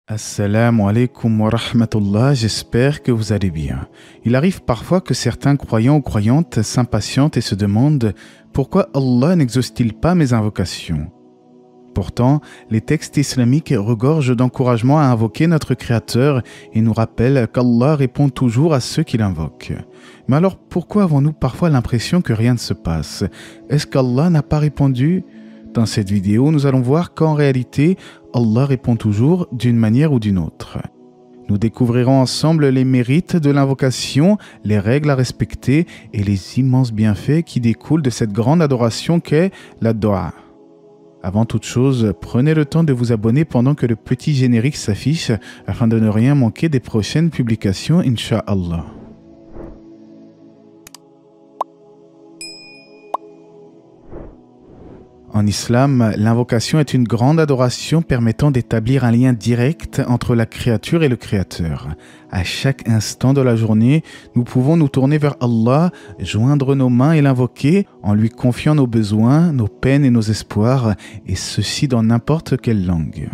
Assalamu alaikum wa rahmatullah, j'espère que vous allez bien. Il arrive parfois que certains croyants ou croyantes s'impatientent et se demandent pourquoi Allah n'exauce-t-il pas mes invocations. Pourtant, les textes islamiques regorgent d'encouragements à invoquer notre Créateur et nous rappellent qu'Allah répond toujours à ceux qui l'invoquent. Mais alors pourquoi avons-nous parfois l'impression que rien ne se passe? Est-ce qu'Allah n'a pas répondu? Dans cette vidéo, nous allons voir qu'en réalité, Allah répond toujours d'une manière ou d'une autre. Nous découvrirons ensemble les mérites de l'invocation, les règles à respecter et les immenses bienfaits qui découlent de cette grande adoration qu'est la dua. Avant toute chose, prenez le temps de vous abonner pendant que le petit générique s'affiche afin de ne rien manquer des prochaines publications, Inch'Allah. En islam, l'invocation est une grande adoration permettant d'établir un lien direct entre la créature et le Créateur. À chaque instant de la journée, nous pouvons nous tourner vers Allah, joindre nos mains et l'invoquer en lui confiant nos besoins, nos peines et nos espoirs, et ceci dans n'importe quelle langue.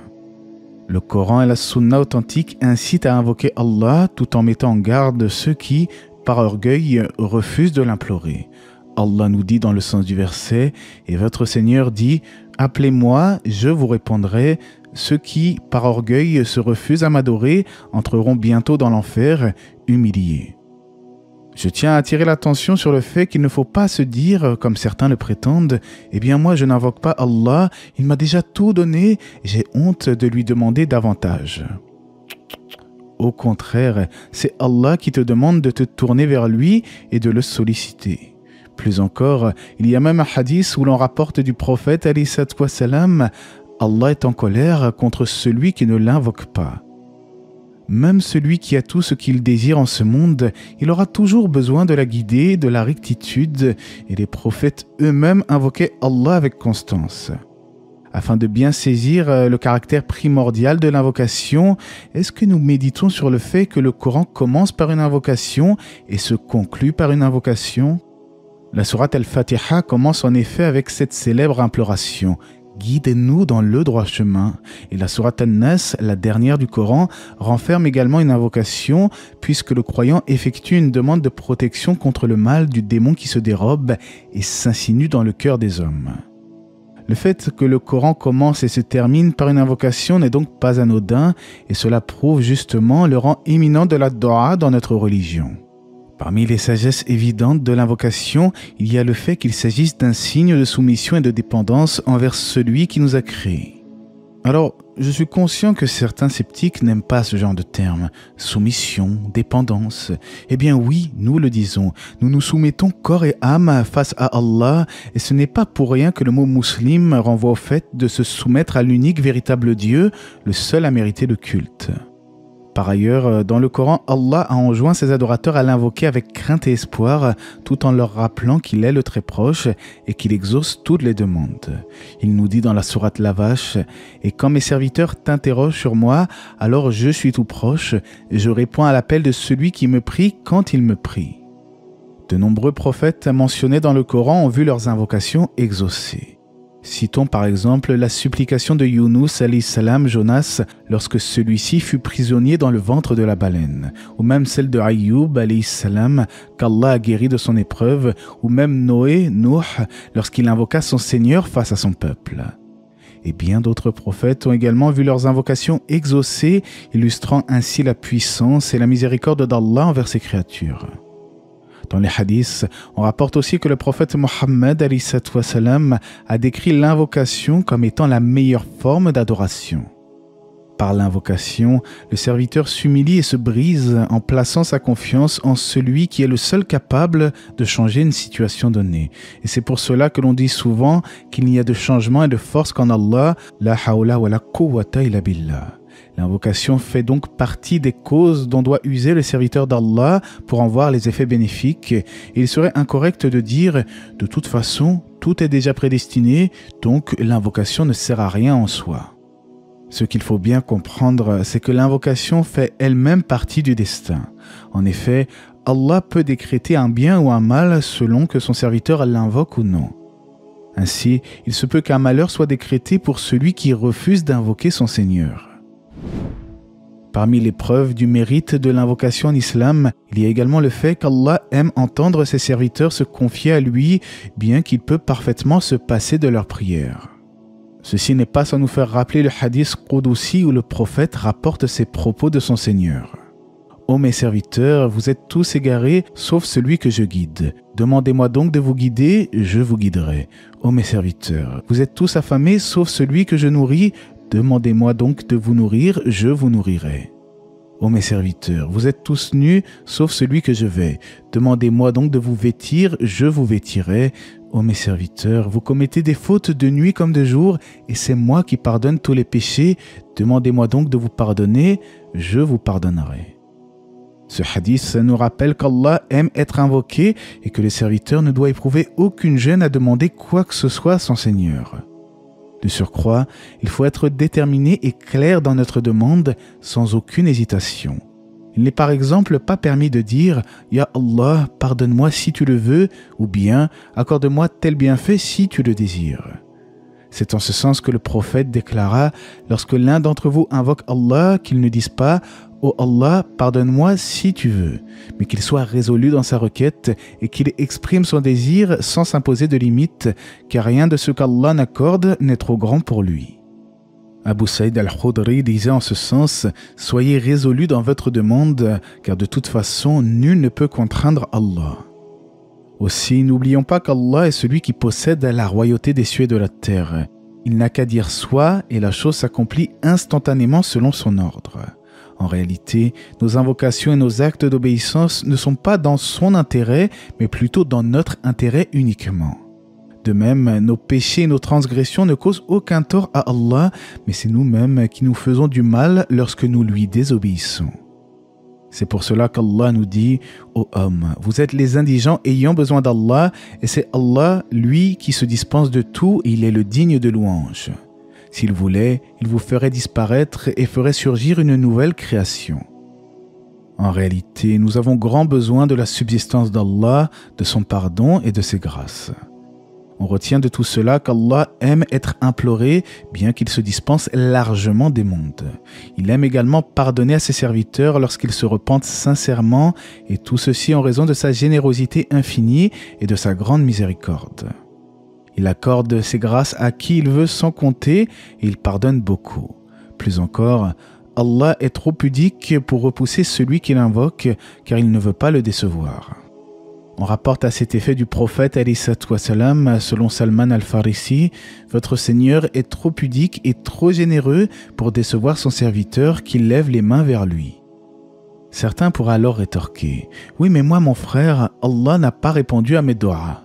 Le Coran et la Sunna authentique incitent à invoquer Allah tout en mettant en garde ceux qui, par orgueil, refusent de l'implorer. Allah nous dit dans le sens du verset, « Et votre Seigneur dit, appelez-moi, je vous répondrai. Ceux qui, par orgueil, se refusent à m'adorer entreront bientôt dans l'enfer, humiliés. » Je tiens à attirer l'attention sur le fait qu'il ne faut pas se dire, comme certains le prétendent, « Eh bien moi je n'invoque pas Allah, il m'a déjà tout donné, j'ai honte de lui demander davantage. » Au contraire, c'est Allah qui te demande de te tourner vers lui et de le solliciter. Plus encore, il y a même un hadith où l'on rapporte du prophète alayhi wassalam, Allah est en colère contre celui qui ne l'invoque pas. Même celui qui a tout ce qu'il désire en ce monde, il aura toujours besoin de la guider, de la rectitude, et les prophètes eux-mêmes invoquaient Allah avec constance. Afin de bien saisir le caractère primordial de l'invocation, est-ce que nous méditons sur le fait que le Coran commence par une invocation et se conclut par une invocation? La sourate Al-Fatiha commence en effet avec cette célèbre imploration « Guidez-nous dans le droit chemin » et la sourate An-Nas, la dernière du Coran, renferme également une invocation puisque le croyant effectue une demande de protection contre le mal du démon qui se dérobe et s'insinue dans le cœur des hommes. Le fait que le Coran commence et se termine par une invocation n'est donc pas anodin et cela prouve justement le rang éminent de la dua dans notre religion. Parmi les sagesses évidentes de l'invocation, il y a le fait qu'il s'agisse d'un signe de soumission et de dépendance envers celui qui nous a créés. Alors, je suis conscient que certains sceptiques n'aiment pas ce genre de termes, soumission, dépendance. Eh bien oui, nous le disons, nous nous soumettons corps et âme face à Allah et ce n'est pas pour rien que le mot musulman renvoie au fait de se soumettre à l'unique véritable Dieu, le seul à mériter le culte. Par ailleurs, dans le Coran, Allah a enjoint ses adorateurs à l'invoquer avec crainte et espoir, tout en leur rappelant qu'il est le très proche et qu'il exauce toutes les demandes. Il nous dit dans la sourate La Vache, « Et quand mes serviteurs t'interrogent sur moi, alors je suis tout proche, et je réponds à l'appel de celui qui me prie quand il me prie. » De nombreux prophètes mentionnés dans le Coran ont vu leurs invocations exaucées. Citons par exemple la supplication de Younous alayhi salam Jonas lorsque celui-ci fut prisonnier dans le ventre de la baleine, ou même celle de Ayyub alayhi salam qu'Allah a guéri de son épreuve, ou même Noé, Nuh, lorsqu'il invoqua son Seigneur face à son peuple. Et bien d'autres prophètes ont également vu leurs invocations exaucées, illustrant ainsi la puissance et la miséricorde d'Allah envers ses créatures. Dans les hadiths, on rapporte aussi que le prophète Mohammed a décrit l'invocation comme étant la meilleure forme d'adoration. Par l'invocation, le serviteur s'humilie et se brise en plaçant sa confiance en celui qui est le seul capable de changer une situation donnée. Et c'est pour cela que l'on dit souvent qu'il n'y a de changement et de force qu'en Allah, la hawla wa la quwwata illa billah. L'invocation fait donc partie des causes dont doit user le serviteur d'Allah pour en voir les effets bénéfiques. Et il serait incorrect de dire « de toute façon, tout est déjà prédestiné, donc l'invocation ne sert à rien en soi ». Ce qu'il faut bien comprendre, c'est que l'invocation fait elle-même partie du destin. En effet, Allah peut décréter un bien ou un mal selon que son serviteur l'invoque ou non. Ainsi, il se peut qu'un malheur soit décrété pour celui qui refuse d'invoquer son Seigneur. Parmi les preuves du mérite de l'invocation en islam, il y a également le fait qu'Allah aime entendre ses serviteurs se confier à lui, bien qu'il peut parfaitement se passer de leurs prières. Ceci n'est pas sans nous faire rappeler le hadith Qudusi où le prophète rapporte ces propos de son Seigneur. « Ô mes serviteurs, vous êtes tous égarés, sauf celui que je guide. Demandez-moi donc de vous guider, je vous guiderai. Ô mes serviteurs, vous êtes tous affamés, sauf celui que je nourris. Demandez-moi donc de vous nourrir, je vous nourrirai. Ô mes serviteurs, vous êtes tous nus, sauf celui que je vais. Demandez-moi donc de vous vêtir, je vous vêtirai. Ô mes serviteurs, vous commettez des fautes de nuit comme de jour, et c'est moi qui pardonne tous les péchés. Demandez-moi donc de vous pardonner, je vous pardonnerai. » Ce hadith nous rappelle qu'Allah aime être invoqué et que le serviteur ne doit éprouver aucune gêne à demander quoi que ce soit à son Seigneur. De surcroît, il faut être déterminé et clair dans notre demande sans aucune hésitation. Il n'est par exemple pas permis de dire « Ya Allah, pardonne-moi si tu le veux » ou bien « Accorde-moi tel bienfait si tu le désires ». C'est en ce sens que le prophète déclara lorsque l'un d'entre vous invoque Allah qu'il ne dise pas « Ô Allah, pardonne-moi si tu veux », mais qu'il soit résolu dans sa requête et qu'il exprime son désir sans s'imposer de limites, car rien de ce qu'Allah n'accorde n'est trop grand pour lui. Abu Saïd al-Khudri disait en ce sens « Soyez résolus dans votre demande, car de toute façon, nul ne peut contraindre Allah. » Aussi, n'oublions pas qu'Allah est celui qui possède la royauté des cieux et de la terre. Il n'a qu'à dire « soit » et la chose s'accomplit instantanément selon son ordre. En réalité, nos invocations et nos actes d'obéissance ne sont pas dans son intérêt, mais plutôt dans notre intérêt uniquement. De même, nos péchés et nos transgressions ne causent aucun tort à Allah, mais c'est nous-mêmes qui nous faisons du mal lorsque nous lui désobéissons. C'est pour cela qu'Allah nous dit « Ô homme, vous êtes les indigents ayant besoin d'Allah, et c'est Allah, lui, qui se dispense de tout, et il est le digne de louange. » S'il voulait, il vous ferait disparaître et ferait surgir une nouvelle création. En réalité, nous avons grand besoin de la subsistance d'Allah, de son pardon et de ses grâces. On retient de tout cela qu'Allah aime être imploré, bien qu'il se dispense largement des mondes. Il aime également pardonner à ses serviteurs lorsqu'ils se repentent sincèrement, et tout ceci en raison de sa générosité infinie et de sa grande miséricorde. Il accorde ses grâces à qui il veut sans compter et il pardonne beaucoup. Plus encore, Allah est trop pudique pour repousser celui qui l'invoque car il ne veut pas le décevoir. On rapporte à cet effet du prophète ﷺ, selon Salman al-Farisi, « Votre Seigneur est trop pudique et trop généreux pour décevoir son serviteur qui lève les mains vers lui. » Certains pourraient alors rétorquer « Oui, mais moi, mon frère, Allah n'a pas répondu à mes doigts. »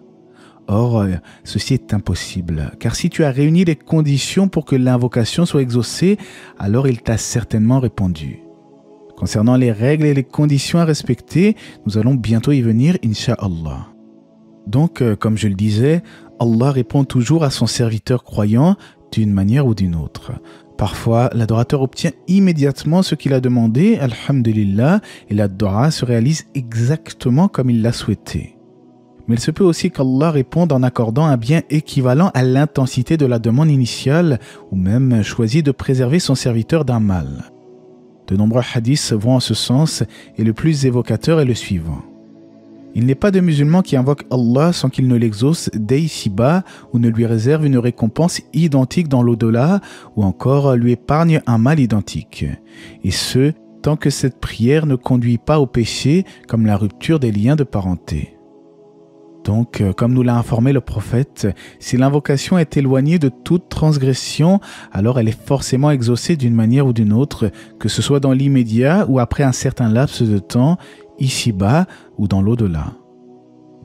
Or, ceci est impossible, car si tu as réuni les conditions pour que l'invocation soit exaucée, alors il t'a certainement répondu. Concernant les règles et les conditions à respecter, nous allons bientôt y venir, Inch'Allah. Donc, comme je le disais, Allah répond toujours à son serviteur croyant d'une manière ou d'une autre. Parfois, l'adorateur obtient immédiatement ce qu'il a demandé, alhamdulillah, et la dua se réalise exactement comme il l'a souhaité. Mais il se peut aussi qu'Allah réponde en accordant un bien équivalent à l'intensité de la demande initiale ou même choisit de préserver son serviteur d'un mal. De nombreux hadiths vont en ce sens et le plus évocateur est le suivant. Il n'est pas de musulman qui invoque Allah sans qu'il ne l'exauce dès ici-bas ou ne lui réserve une récompense identique dans l'au-delà ou encore lui épargne un mal identique. Et ce, tant que cette prière ne conduit pas au péché comme la rupture des liens de parenté. Donc, comme nous l'a informé le prophète, si l'invocation est éloignée de toute transgression, alors elle est forcément exaucée d'une manière ou d'une autre, que ce soit dans l'immédiat ou après un certain laps de temps, ici-bas ou dans l'au-delà.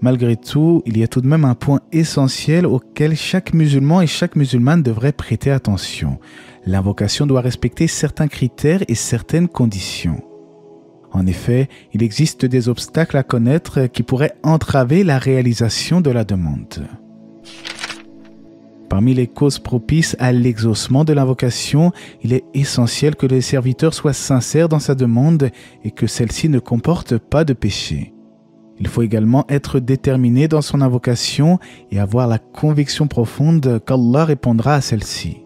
Malgré tout, il y a tout de même un point essentiel auquel chaque musulman et chaque musulmane devrait prêter attention. L'invocation doit respecter certains critères et certaines conditions. En effet, il existe des obstacles à connaître qui pourraient entraver la réalisation de la demande. Parmi les causes propices à l'exaucement de l'invocation, il est essentiel que le serviteur soit sincère dans sa demande et que celle-ci ne comporte pas de péché. Il faut également être déterminé dans son invocation et avoir la conviction profonde qu'Allah répondra à celle-ci.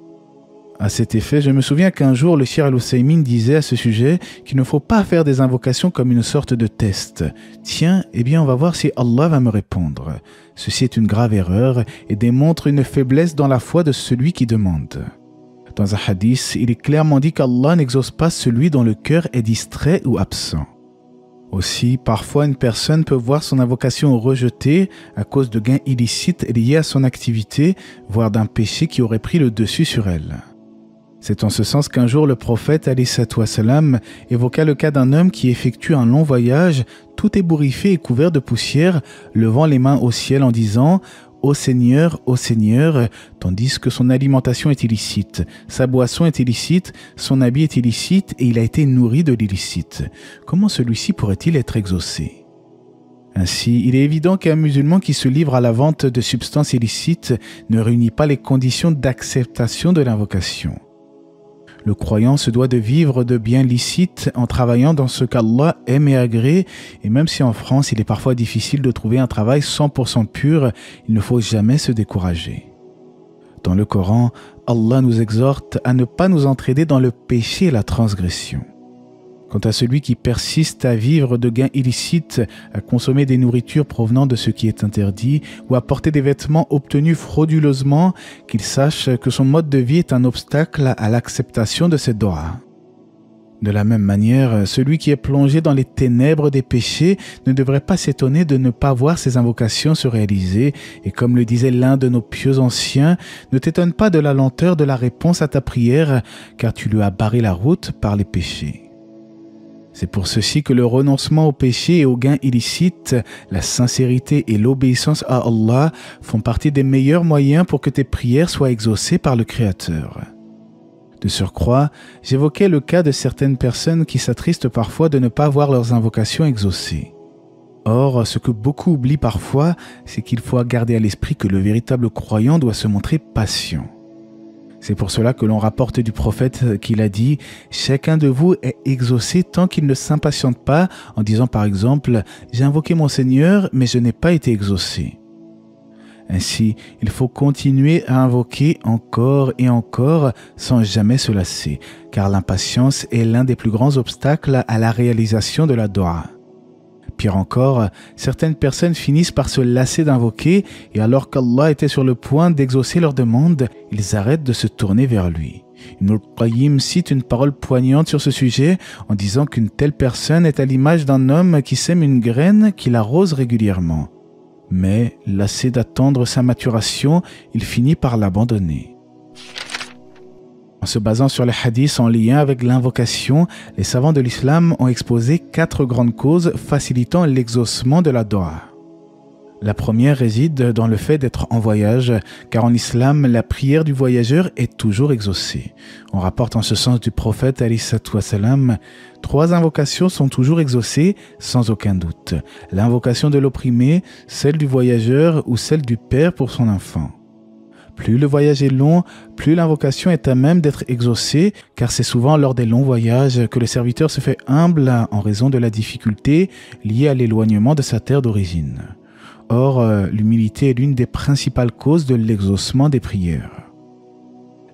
À cet effet, je me souviens qu'un jour, le Cheikh Al-Husaymin disait à ce sujet qu'il ne faut pas faire des invocations comme une sorte de test. Tiens, eh bien, on va voir si Allah va me répondre. Ceci est une grave erreur et démontre une faiblesse dans la foi de celui qui demande. Dans un hadith, il est clairement dit qu'Allah n'exauce pas celui dont le cœur est distrait ou absent. Aussi, parfois une personne peut voir son invocation rejetée à cause de gains illicites liés à son activité, voire d'un péché qui aurait pris le dessus sur elle. C'est en ce sens qu'un jour le prophète ﷺ évoqua le cas d'un homme qui effectue un long voyage, tout ébouriffé et couvert de poussière, levant les mains au ciel en disant « Ô Seigneur, tandis que son alimentation est illicite, sa boisson est illicite, son habit est illicite et il a été nourri de l'illicite. Comment celui-ci pourrait-il être exaucé ?» Ainsi, il est évident qu'un musulman qui se livre à la vente de substances illicites ne réunit pas les conditions d'acceptation de l'invocation. Le croyant se doit de vivre de biens licites en travaillant dans ce qu'Allah aime et agrée, et même si en France il est parfois difficile de trouver un travail 100% pur, il ne faut jamais se décourager. Dans le Coran, Allah nous exhorte à ne pas nous entraider dans le péché et la transgression. Quant à celui qui persiste à vivre de gains illicites, à consommer des nourritures provenant de ce qui est interdit ou à porter des vêtements obtenus frauduleusement, qu'il sache que son mode de vie est un obstacle à l'acceptation de cette doua. De la même manière, celui qui est plongé dans les ténèbres des péchés ne devrait pas s'étonner de ne pas voir ses invocations se réaliser, et comme le disait l'un de nos pieux anciens, ne t'étonne pas de la lenteur de la réponse à ta prière, car tu lui as barré la route par les péchés. C'est pour ceci que le renoncement au péché et aux gains illicites, la sincérité et l'obéissance à Allah font partie des meilleurs moyens pour que tes prières soient exaucées par le Créateur. De surcroît, j'évoquais le cas de certaines personnes qui s'attristent parfois de ne pas voir leurs invocations exaucées. Or, ce que beaucoup oublient parfois, c'est qu'il faut garder à l'esprit que le véritable croyant doit se montrer patient. C'est pour cela que l'on rapporte du prophète qu'il a dit « Chacun de vous est exaucé tant qu'il ne s'impatiente pas en disant par exemple « J'ai invoqué mon Seigneur, mais je n'ai pas été exaucé ». Ainsi, il faut continuer à invoquer encore et encore sans jamais se lasser, car l'impatience est l'un des plus grands obstacles à la réalisation de la doua. Pire encore, certaines personnes finissent par se lasser d'invoquer et alors qu'Allah était sur le point d'exaucer leurs demandes, ils arrêtent de se tourner vers lui. Ibn al-Qayyim cite une parole poignante sur ce sujet en disant qu'une telle personne est à l'image d'un homme qui sème une graine qu'il arrose régulièrement. Mais, lassé d'attendre sa maturation, il finit par l'abandonner. En se basant sur les hadiths en lien avec l'invocation, les savants de l'islam ont exposé 4 grandes causes facilitant l'exaucement de la doua. La première réside dans le fait d'être en voyage, car en islam, la prière du voyageur est toujours exaucée. On rapporte en ce sens du prophète ﷺ, 3 invocations sont toujours exaucées sans aucun doute. L'invocation de l'opprimé, celle du voyageur ou celle du père pour son enfant. Plus le voyage est long, plus l'invocation est à même d'être exaucée, car c'est souvent lors des longs voyages que le serviteur se fait humble en raison de la difficulté liée à l'éloignement de sa terre d'origine. Or, l'humilité est l'une des principales causes de l'exaucement des prières.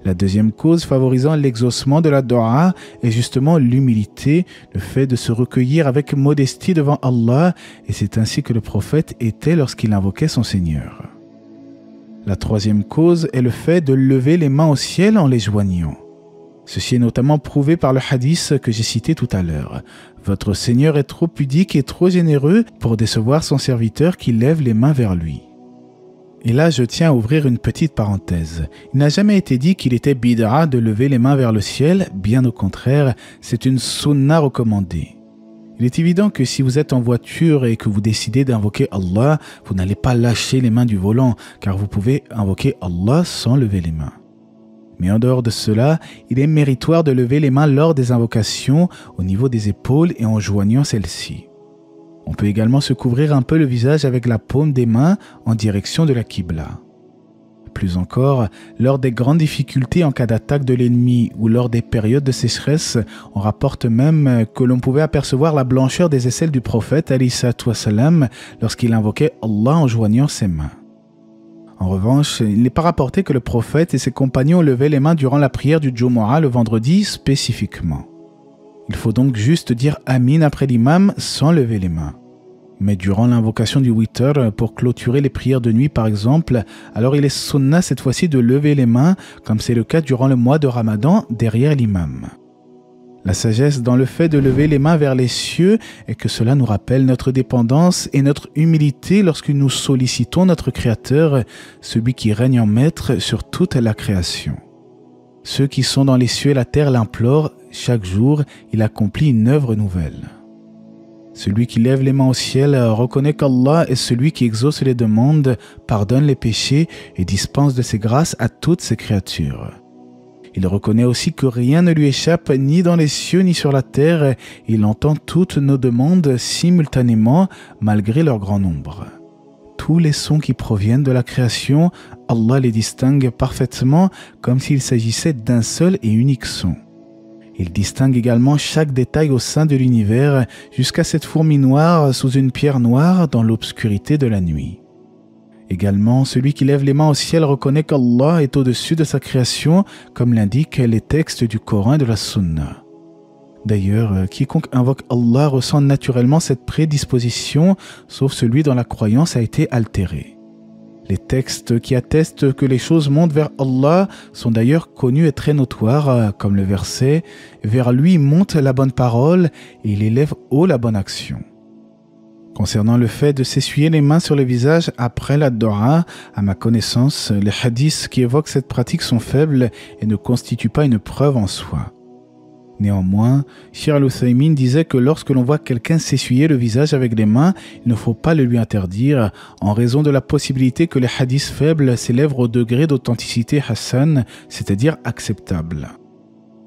La deuxième cause favorisant l'exaucement de la doua est justement l'humilité, le fait de se recueillir avec modestie devant Allah, et c'est ainsi que le prophète était lorsqu'il invoquait son Seigneur. La troisième cause est le fait de lever les mains au ciel en les joignant. Ceci est notamment prouvé par le hadith que j'ai cité tout à l'heure. Votre Seigneur est trop pudique et trop généreux pour décevoir son serviteur qui lève les mains vers lui. Et là, je tiens à ouvrir une petite parenthèse. Il n'a jamais été dit qu'il était bid'a de lever les mains vers le ciel, bien au contraire, c'est une sunna recommandée. Il est évident que si vous êtes en voiture et que vous décidez d'invoquer Allah, vous n'allez pas lâcher les mains du volant, car vous pouvez invoquer Allah sans lever les mains. Mais en dehors de cela, il est méritoire de lever les mains lors des invocations, au niveau des épaules et en joignant celles-ci. On peut également se couvrir un peu le visage avec la paume des mains en direction de la Qibla. Plus encore, lors des grandes difficultés en cas d'attaque de l'ennemi ou lors des périodes de sécheresse, on rapporte même que l'on pouvait apercevoir la blancheur des aisselles du prophète ﷺ lorsqu'il invoquait Allah en joignant ses mains. En revanche, il n'est pas rapporté que le prophète et ses compagnons levaient les mains durant la prière du Jumu'ah le vendredi spécifiquement. Il faut donc juste dire Amin après l'imam sans lever les mains. Mais durant l'invocation du witr, pour clôturer les prières de nuit par exemple, alors il est sunna cette fois-ci de lever les mains, comme c'est le cas durant le mois de Ramadan derrière l'imam. La sagesse dans le fait de lever les mains vers les cieux est que cela nous rappelle notre dépendance et notre humilité lorsque nous sollicitons notre Créateur, celui qui règne en maître sur toute la création. Ceux qui sont dans les cieux et la terre l'implorent, chaque jour il accomplit une œuvre nouvelle. Celui qui lève les mains au ciel reconnaît qu'Allah est celui qui exauce les demandes, pardonne les péchés et dispense de ses grâces à toutes ses créatures. Il reconnaît aussi que rien ne lui échappe ni dans les cieux ni sur la terre et il entend toutes nos demandes simultanément malgré leur grand nombre. Tous les sons qui proviennent de la création, Allah les distingue parfaitement comme s'il s'agissait d'un seul et unique son. Il distingue également chaque détail au sein de l'univers jusqu'à cette fourmi noire sous une pierre noire dans l'obscurité de la nuit. Également, celui qui lève les mains au ciel reconnaît qu'Allah est au-dessus de sa création, comme l'indiquent les textes du Coran et de la Sunna. D'ailleurs, quiconque invoque Allah ressent naturellement cette prédisposition, sauf celui dont la croyance a été altérée. Les textes qui attestent que les choses montent vers Allah sont d'ailleurs connus et très notoires, comme le verset « Vers lui monte la bonne parole et il élève haut la bonne action ». Concernant le fait de s'essuyer les mains sur le visage après la dua, à ma connaissance, les hadiths qui évoquent cette pratique sont faibles et ne constituent pas une preuve en soi. Néanmoins, Sheikh Al-Uthaymin disait que lorsque l'on voit quelqu'un s'essuyer le visage avec les mains, il ne faut pas le lui interdire, en raison de la possibilité que les hadiths faibles s'élèvent au degré d'authenticité hassan, c'est-à-dire acceptable.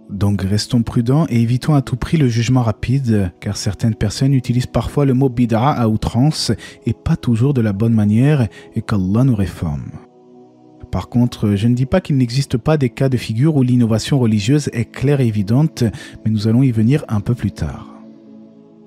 Donc restons prudents et évitons à tout prix le jugement rapide, car certaines personnes utilisent parfois le mot bid'a à outrance et pas toujours de la bonne manière et qu'Allah nous réforme. Par contre, je ne dis pas qu'il n'existe pas des cas de figure où l'innovation religieuse est claire et évidente, mais nous allons y venir un peu plus tard.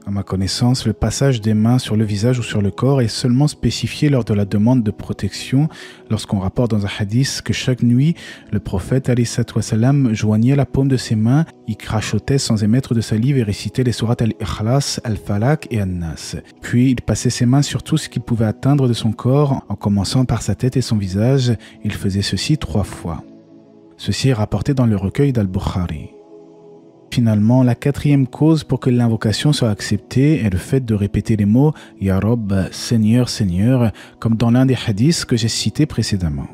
À ma connaissance, le passage des mains sur le visage ou sur le corps est seulement spécifié lors de la demande de protection, lorsqu'on rapporte dans un hadith que chaque nuit, le prophète alayhi wassalam joignait la paume de ses mains, y crachotait sans émettre de salive et récitait les sourates al-Ikhlas, al-Falaq et an-Nas. Puis il passait ses mains sur tout ce qu'il pouvait atteindre de son corps, en commençant par sa tête et son visage. Il faisait ceci 3 fois. Ceci est rapporté dans le recueil d'Al-Bukhari. Finalement, la 4e cause pour que l'invocation soit acceptée est le fait de répéter les mots « Ya Rabb, Seigneur, Seigneur » comme dans l'un des hadiths que j'ai cités précédemment.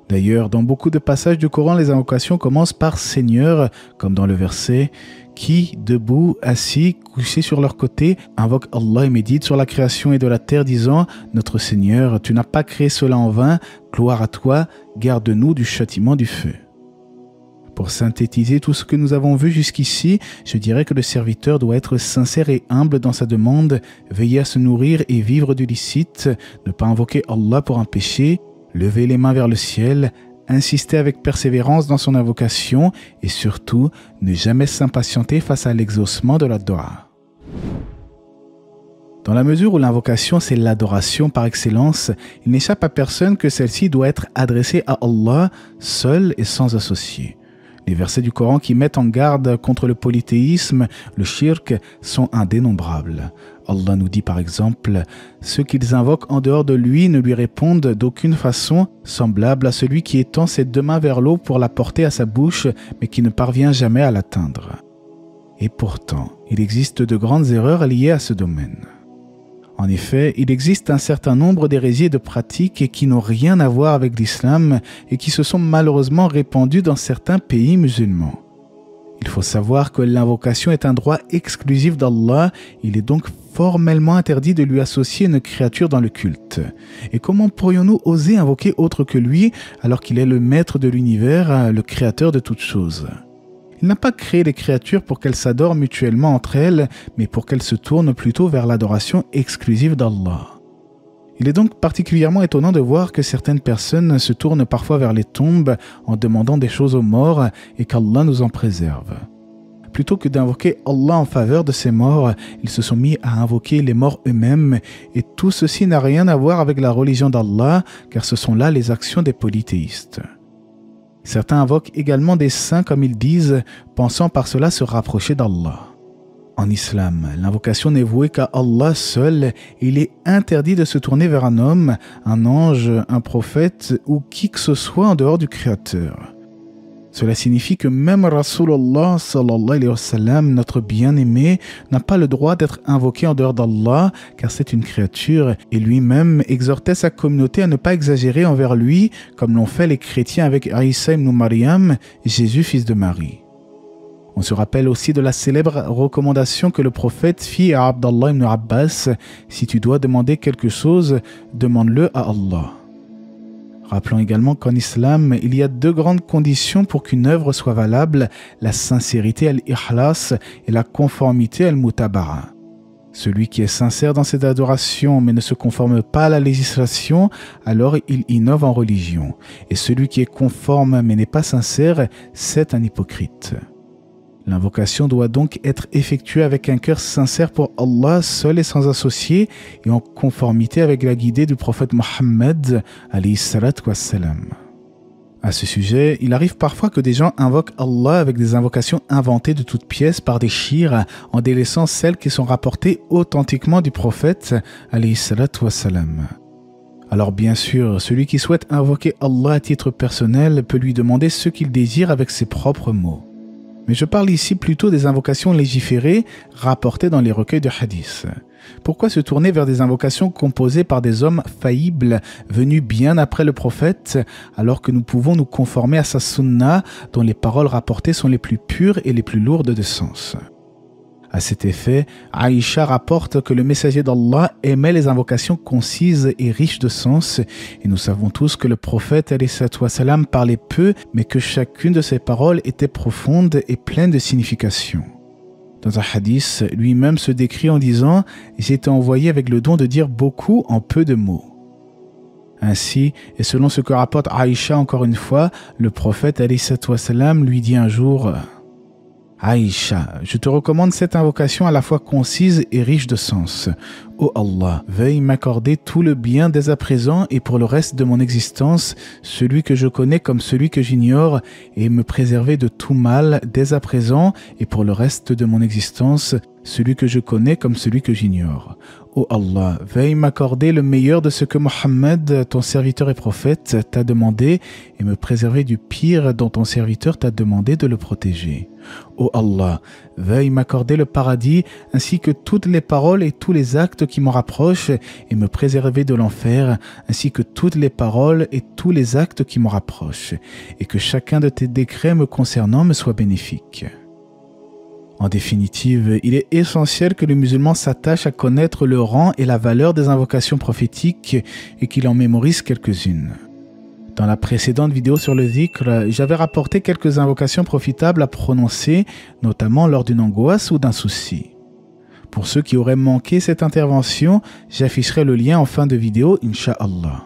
D'ailleurs, dans beaucoup de passages du Coran, les invocations commencent par « Seigneur » comme dans le verset « Qui, debout, assis, couchés sur leur côté, invoquent Allah et méditent sur la création et de la terre disant « Notre Seigneur, tu n'as pas créé cela en vain, gloire à toi, garde-nous du châtiment du feu. » Pour synthétiser tout ce que nous avons vu jusqu'ici, je dirais que le serviteur doit être sincère et humble dans sa demande, veiller à se nourrir et vivre du licite, ne pas invoquer Allah pour un péché, lever les mains vers le ciel, insister avec persévérance dans son invocation et surtout ne jamais s'impatienter face à l'exaucement de la dua. Dans la mesure où l'invocation c'est l'adoration par excellence, il n'échappe à personne que celle-ci doit être adressée à Allah seul et sans associé. Les versets du Coran qui mettent en garde contre le polythéisme, le shirk, sont indénombrables. Allah nous dit par exemple « Ceux qu'ils invoquent en dehors de lui ne lui répondent d'aucune façon, semblable à celui qui étend ses 2 mains vers l'eau pour la porter à sa bouche, mais qui ne parvient jamais à l'atteindre. » Et pourtant, il existe de grandes erreurs liées à ce domaine. En effet, il existe un certain nombre d'hérésies et de pratiques qui n'ont rien à voir avec l'islam et qui se sont malheureusement répandues dans certains pays musulmans. Il faut savoir que l'invocation est un droit exclusif d'Allah, il est donc formellement interdit de lui associer une créature dans le culte. Et comment pourrions-nous oser invoquer autre que lui alors qu'il est le maître de l'univers, le créateur de toutes choses ? Il n'a pas créé les créatures pour qu'elles s'adorent mutuellement entre elles, mais pour qu'elles se tournent plutôt vers l'adoration exclusive d'Allah. Il est donc particulièrement étonnant de voir que certaines personnes se tournent parfois vers les tombes en demandant des choses aux morts et qu'Allah nous en préserve. plutôt que d'invoquer Allah en faveur de ces morts, ils se sont mis à invoquer les morts eux-mêmes, et tout ceci n'a rien à voir avec la religion d'Allah, car ce sont là les actions des polythéistes. Certains invoquent également des saints comme ils disent, pensant par cela se rapprocher d'Allah. En islam, l'invocation n'est vouée qu'à Allah seul, et il est interdit de se tourner vers un homme, un ange, un prophète ou qui que ce soit en dehors du Créateur. Cela signifie que même Rasulullah sallallahu alayhi wa sallam, notre bien-aimé, n'a pas le droit d'être invoqué en dehors d'Allah, car c'est une créature, et lui-même exhortait sa communauté à ne pas exagérer envers lui, comme l'ont fait les chrétiens avec Isa ibn Maryam, Jésus fils de Marie. On se rappelle aussi de la célèbre recommandation que le prophète fit à Abdallah ibn Abbas, « Si tu dois demander quelque chose, demande-le à Allah ». Rappelons également qu'en islam, il y a deux grandes conditions pour qu'une œuvre soit valable, la sincérité al-ikhlas et la conformité al-mutaba'a. Celui qui est sincère dans cette adoration mais ne se conforme pas à la législation, alors il innove en religion. Et celui qui est conforme mais n'est pas sincère, c'est un hypocrite. L'invocation doit donc être effectuée avec un cœur sincère pour Allah seul et sans associé et en conformité avec la guidée du prophète Mohammed alayhi salatu wassalam. À ce sujet, il arrive parfois que des gens invoquent Allah avec des invocations inventées de toutes pièces par des shirs en délaissant celles qui sont rapportées authentiquement du prophète alayhi salatu wassalam. Alors bien sûr, celui qui souhaite invoquer Allah à titre personnel peut lui demander ce qu'il désire avec ses propres mots. Mais je parle ici plutôt des invocations légiférées rapportées dans les recueils de hadith. Pourquoi se tourner vers des invocations composées par des hommes faillibles venus bien après le prophète, alors que nous pouvons nous conformer à sa sunna dont les paroles rapportées sont les plus pures et les plus lourdes de sens? À cet effet, Aïcha rapporte que le messager d'Allah aimait les invocations concises et riches de sens, et nous savons tous que le prophète alayhi salam parlait peu, mais que chacune de ses paroles était profonde et pleine de signification. Dans un hadith, lui-même se décrit en disant « J'ai été envoyé avec le don de dire beaucoup en peu de mots ». Ainsi, et selon ce que rapporte Aïcha encore une fois, le prophète alayhi salam lui dit un jour « Aïcha, je te recommande cette invocation à la fois concise et riche de sens. Ô Allah, veuille m'accorder tout le bien dès à présent et pour le reste de mon existence, celui que je connais comme celui que j'ignore, et me préserver de tout mal dès à présent et pour le reste de mon existence, celui que je connais comme celui que j'ignore. Ô Allah, veuille m'accorder le meilleur de ce que Mohammed, ton serviteur et prophète, t'a demandé et me préserver du pire dont ton serviteur t'a demandé de le protéger. Ô Allah, veuille m'accorder le paradis ainsi que toutes les paroles et tous les actes qui m'en rapprochent et me préserver de l'enfer ainsi que toutes les paroles et tous les actes qui m'en rapprochent et que chacun de tes décrets me concernant me soit bénéfique. En définitive, il est essentiel que le musulman s'attache à connaître le rang et la valeur des invocations prophétiques et qu'il en mémorise quelques-unes. Dans la précédente vidéo sur le dhikr, j'avais rapporté quelques invocations profitables à prononcer, notamment lors d'une angoisse ou d'un souci. Pour ceux qui auraient manqué cette intervention, j'afficherai le lien en fin de vidéo, Inch'Allah.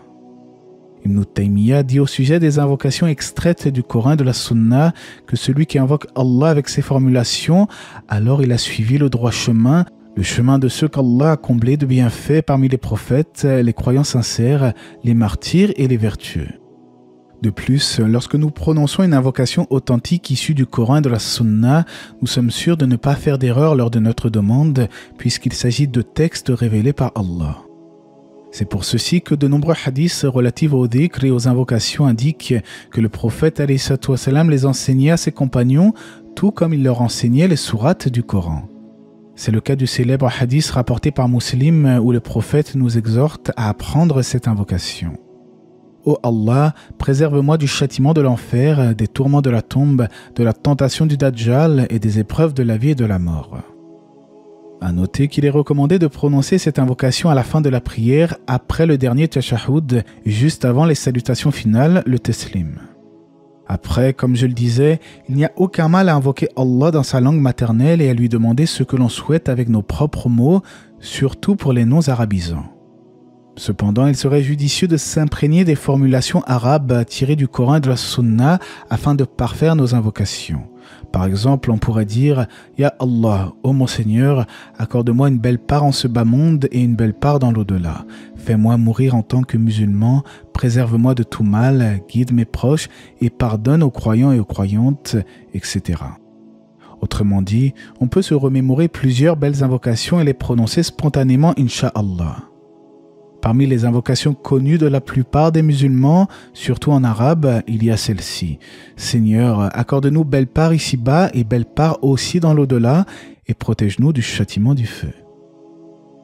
Ibn Taymiyyah dit au sujet des invocations extraites du Coran et de la Sunna que celui qui invoque Allah avec ces formulations, alors il a suivi le droit chemin, le chemin de ceux qu'Allah a comblés de bienfaits parmi les prophètes, les croyants sincères, les martyrs et les vertueux. De plus, lorsque nous prononçons une invocation authentique issue du Coran et de la Sunna, nous sommes sûrs de ne pas faire d'erreur lors de notre demande, puisqu'il s'agit de textes révélés par Allah. C'est pour ceci que de nombreux hadiths relatifs au dhikr et aux invocations indiquent que le prophète alayhi salatu wassalam les enseignait à ses compagnons, tout comme il leur enseignait les sourates du Coran. C'est le cas du célèbre hadith rapporté par Muslim où le prophète nous exhorte à apprendre cette invocation. Ô Allah, préserve-moi du châtiment de l'enfer, des tourments de la tombe, de la tentation du Dajjal et des épreuves de la vie et de la mort. À noter qu'il est recommandé de prononcer cette invocation à la fin de la prière après le dernier tashahhud, juste avant les salutations finales, le taslim. Après, comme je le disais, il n'y a aucun mal à invoquer Allah dans sa langue maternelle et à lui demander ce que l'on souhaite avec nos propres mots, surtout pour les non-arabisants. Cependant, il serait judicieux de s'imprégner des formulations arabes tirées du Coran et de la Sunna afin de parfaire nos invocations. Par exemple, on pourrait dire « Ya Allah, ô mon Seigneur, accorde-moi une belle part en ce bas monde et une belle part dans l'au-delà. Fais-moi mourir en tant que musulman, préserve-moi de tout mal, guide mes proches et pardonne aux croyants et aux croyantes, etc. » Autrement dit, on peut se remémorer plusieurs belles invocations et les prononcer spontanément, Inch'Allah. Parmi les invocations connues de la plupart des musulmans, surtout en arabe, il y a celle-ci. Seigneur, accorde-nous belle part ici-bas et belle part aussi dans l'au-delà et protège-nous du châtiment du feu.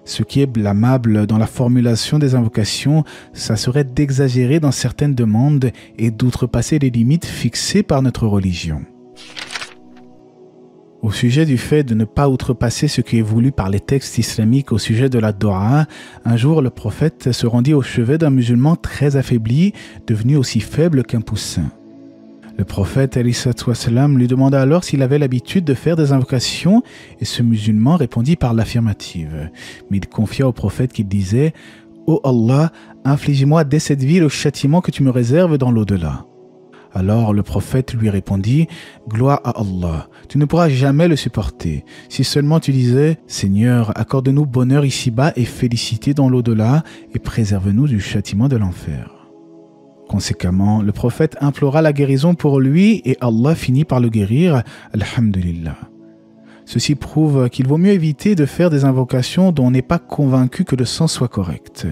Ce qui est blâmable dans la formulation des invocations, ça serait d'exagérer dans certaines demandes et d'outrepasser les limites fixées par notre religion. Au sujet du fait de ne pas outrepasser ce qui est voulu par les textes islamiques au sujet de la dua, un jour le prophète se rendit au chevet d'un musulman très affaibli, devenu aussi faible qu'un poussin. Le prophète ﷺ lui demanda alors s'il avait l'habitude de faire des invocations et ce musulman répondit par l'affirmative. Mais il confia au prophète qu'il disait « Ô Allah, inflige-moi dès cette vie le châtiment que tu me réserves dans l'au-delà. » Alors le prophète lui répondit « Gloire à Allah, tu ne pourras jamais le supporter. Si seulement tu disais « Seigneur, accorde-nous bonheur ici-bas et félicité dans l'au-delà et préserve-nous du châtiment de l'enfer. » Conséquemment, le prophète implora la guérison pour lui et Allah finit par le guérir. Alhamdulillah. Ceci prouve qu'il vaut mieux éviter de faire des invocations dont on n'est pas convaincu que le sens soit correct.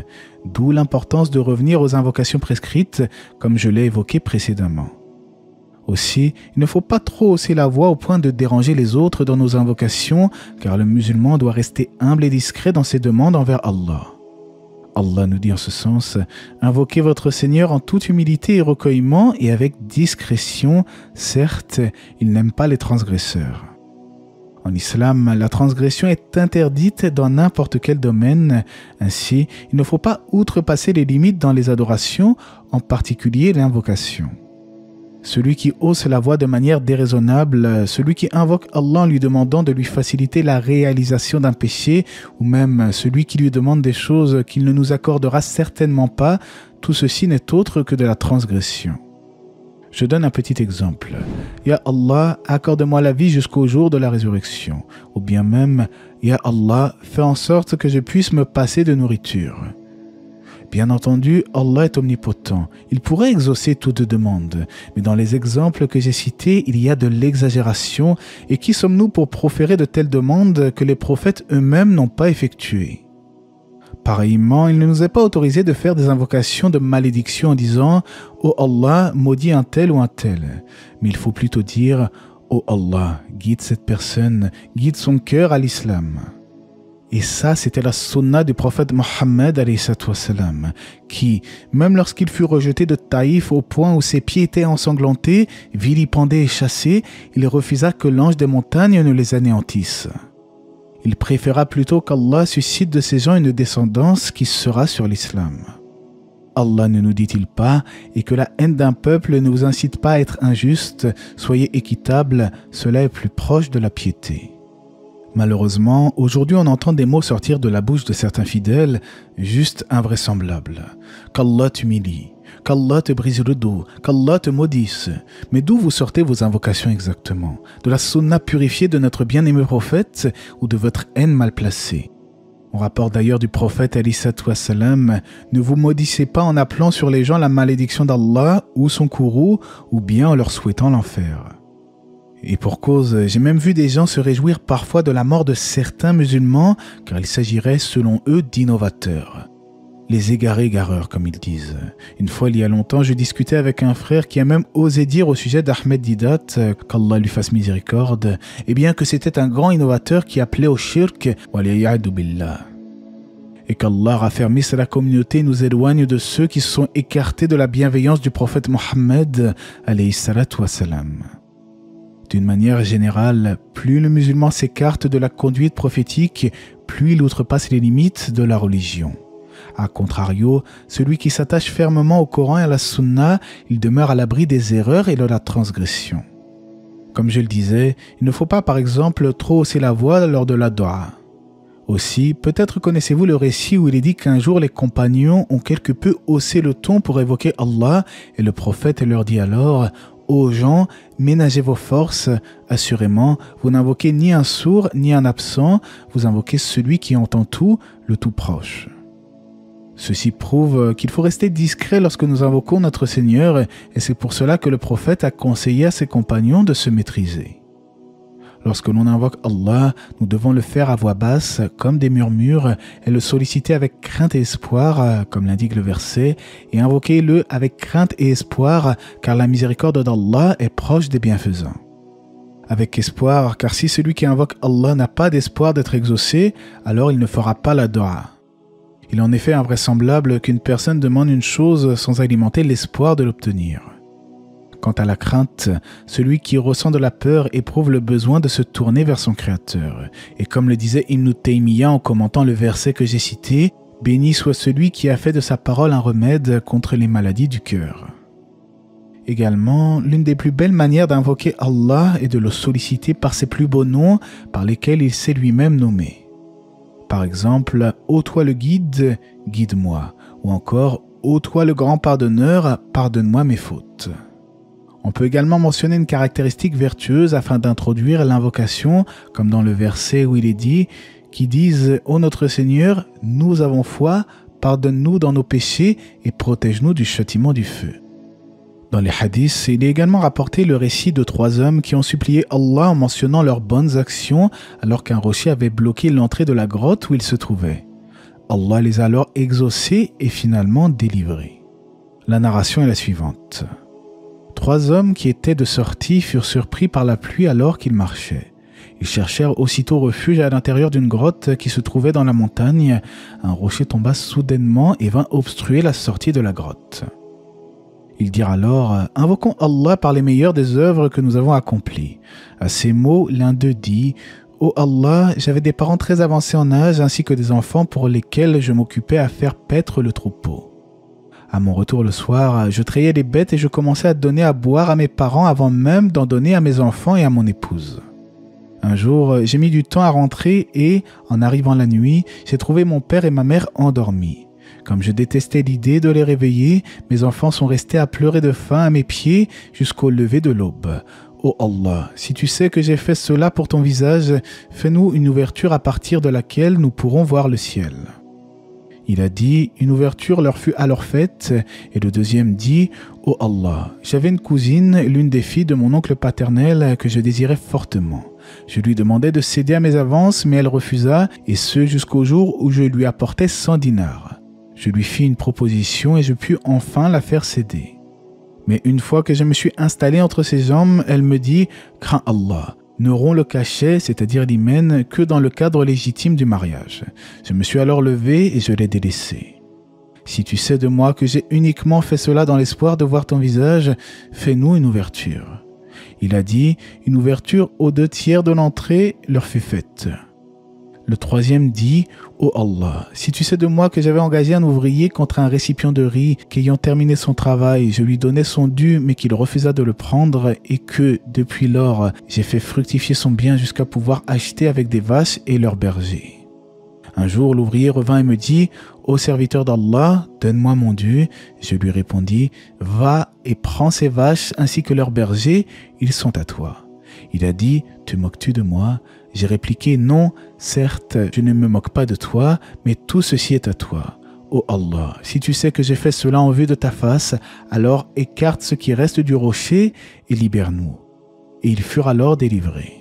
D'où l'importance de revenir aux invocations prescrites, comme je l'ai évoqué précédemment. Aussi, il ne faut pas trop hausser la voix au point de déranger les autres dans nos invocations, car le musulman doit rester humble et discret dans ses demandes envers Allah. Allah nous dit en ce sens « Invoquez votre Seigneur en toute humilité et recueillement et avec discrétion. Certes, il n'aime pas les transgresseurs. » En islam, la transgression est interdite dans n'importe quel domaine. Ainsi, il ne faut pas outrepasser les limites dans les adorations, en particulier l'invocation. Celui qui hausse la voix de manière déraisonnable, celui qui invoque Allah en lui demandant de lui faciliter la réalisation d'un péché, ou même celui qui lui demande des choses qu'il ne nous accordera certainement pas, tout ceci n'est autre que de la transgression. Je donne un petit exemple. Ya Allah, accorde-moi la vie jusqu'au jour de la résurrection. Ou bien même, Ya Allah, fais en sorte que je puisse me passer de nourriture. Bien entendu, Allah est omnipotent. Il pourrait exaucer toute demande. Mais dans les exemples que j'ai cités, il y a de l'exagération. Et qui sommes-nous pour proférer de telles demandes que les prophètes eux-mêmes n'ont pas effectuées? Pareillement, il ne nous est pas autorisé de faire des invocations de malédiction en disant « Oh Allah, maudis un tel ou un tel ». Mais il faut plutôt dire « Oh Allah, guide cette personne, guide son cœur à l'islam ». Et ça, c'était la sunna du prophète Mohammed qui, même lorsqu'il fut rejeté de Taïf au point où ses pieds étaient ensanglantés, vilipendés et chassés, il refusa que l'ange des montagnes ne les anéantisse. Il préféra plutôt qu'Allah suscite de ces gens une descendance qui sera sur l'islam. Allah ne nous dit-il pas, et que la haine d'un peuple ne vous incite pas à être injuste, soyez équitable, cela est plus proche de la piété. Malheureusement, aujourd'hui on entend des mots sortir de la bouche de certains fidèles, juste invraisemblables. Qu'Allah t'humilie, qu'Allah te brise le dos, qu'Allah te maudisse. Mais d'où vous sortez vos invocations exactement? De la sunna purifiée de notre bien-aimé prophète ou de votre haine mal placée? On rapporte d'ailleurs du prophète ﷺ, ne vous maudissez pas en appelant sur les gens la malédiction d'Allah ou son courroux ou bien en leur souhaitant l'enfer. Et pour cause, j'ai même vu des gens se réjouir parfois de la mort de certains musulmans car il s'agirait selon eux d'innovateurs. Les égarés égareurs, comme ils disent. Une fois, il y a longtemps, je discutais avec un frère qui a même osé dire au sujet d'Ahmed Didat, qu'Allah lui fasse miséricorde, eh bien que c'était un grand innovateur qui appelait au shirk, waliyadu billah. Et qu'Allah raffermisse la communauté et nous éloigne de ceux qui se sont écartés de la bienveillance du prophète Mohammed, alayhi salatu wassalam. D'une manière générale, plus le musulman s'écarte de la conduite prophétique, plus il outrepasse les limites de la religion. A contrario, celui qui s'attache fermement au Coran et à la Sunna, il demeure à l'abri des erreurs et de la transgression. Comme je le disais, il ne faut pas par exemple trop hausser la voix lors de la dua. Aussi, peut-être connaissez-vous le récit où il est dit qu'un jour les compagnons ont quelque peu haussé le ton pour évoquer Allah et le prophète leur dit alors « Ô gens, ménagez vos forces, assurément, vous n'invoquez ni un sourd ni un absent, vous invoquez celui qui entend tout, le tout proche. Ceci prouve qu'il faut rester discret lorsque nous invoquons notre Seigneur et c'est pour cela que le prophète a conseillé à ses compagnons de se maîtriser. Lorsque l'on invoque Allah, nous devons le faire à voix basse, comme des murmures, et le solliciter avec crainte et espoir, comme l'indique le verset, et invoquez-le avec crainte et espoir, car la miséricorde d'Allah est proche des bienfaisants. Avec espoir, car si celui qui invoque Allah n'a pas d'espoir d'être exaucé, alors il ne fera pas la dua. Il est en effet invraisemblable qu'une personne demande une chose sans alimenter l'espoir de l'obtenir. Quant à la crainte, celui qui ressent de la peur éprouve le besoin de se tourner vers son Créateur. Et comme le disait Ibn Taymiyyah en commentant le verset que j'ai cité, « Béni soit celui qui a fait de sa parole un remède contre les maladies du cœur. » Également, l'une des plus belles manières d'invoquer Allah est de le solliciter par ses plus beaux noms par lesquels il s'est lui-même nommé. Par exemple, « Ô toi le guide, guide-moi » ou encore « Ô toi le grand pardonneur, pardonne-moi mes fautes ». On peut également mentionner une caractéristique vertueuse afin d'introduire l'invocation, comme dans le verset où il est dit, qui disent « Ô notre Seigneur, nous avons foi, pardonne-nous dans nos péchés et protège-nous du châtiment du feu. » Dans les hadiths, il est également rapporté le récit de 3 hommes qui ont supplié Allah en mentionnant leurs bonnes actions alors qu'un rocher avait bloqué l'entrée de la grotte où ils se trouvaient. Allah les a alors exaucés et finalement délivrés. La narration est la suivante. 3 hommes qui étaient de sortie furent surpris par la pluie alors qu'ils marchaient. Ils cherchèrent aussitôt refuge à l'intérieur d'une grotte qui se trouvait dans la montagne. Un rocher tomba soudainement et vint obstruer la sortie de la grotte. Ils dirent alors « Invoquons Allah par les meilleures des œuvres que nous avons accomplies. » À ces mots, l'un d'eux dit « Ô Allah, j'avais des parents très avancés en âge ainsi que des enfants pour lesquels je m'occupais à faire paître le troupeau. À mon retour le soir, je trayais les bêtes et je commençais à donner à boire à mes parents avant même d'en donner à mes enfants et à mon épouse. Un jour, j'ai mis du temps à rentrer et, en arrivant la nuit, j'ai trouvé mon père et ma mère endormis. Comme je détestais l'idée de les réveiller, mes enfants sont restés à pleurer de faim à mes pieds jusqu'au lever de l'aube. Ô Allah, si tu sais que j'ai fait cela pour ton visage, fais-nous une ouverture à partir de laquelle nous pourrons voir le ciel. » Il a dit, une ouverture leur fut alors faite, et le deuxième dit, « Ô Allah, j'avais une cousine, l'une des filles de mon oncle paternel que je désirais fortement. Je lui demandais de céder à mes avances, mais elle refusa, et ce jusqu'au jour où je lui apportais 100 dinars. Je lui fis une proposition et je pus enfin la faire céder. Mais une fois que je me suis installé entre ses jambes, elle me dit, « Crains Allah. » Ne rompt le cachet, c'est-à-dire l'hymen, que dans le cadre légitime du mariage. Je me suis alors levé et je l'ai délaissé. Si tu sais de moi que j'ai uniquement fait cela dans l'espoir de voir ton visage, fais-nous une ouverture. Il a dit, une ouverture aux 2/3 de l'entrée leur fut faite. Le troisième dit, « Ô Allah, si tu sais de moi que j'avais engagé un ouvrier contre un récipient de riz, qu'ayant terminé son travail, je lui donnais son dû, mais qu'il refusa de le prendre, et que, depuis lors, j'ai fait fructifier son bien jusqu'à pouvoir acheter avec des vaches et leurs bergers. » Un jour, l'ouvrier revint et me dit, « Ô serviteur d'Allah, donne-moi mon dû. » Je lui répondis, « Va et prends ces vaches ainsi que leurs bergers, ils sont à toi. » Il a dit, « Te moques-tu de moi ?» J'ai répliqué, « Non, certes, je ne me moque pas de toi, mais tout ceci est à toi. Ô Allah, si tu sais que j'ai fait cela en vue de ta face, alors écarte ce qui reste du rocher et libère-nous. » Et ils furent alors délivrés.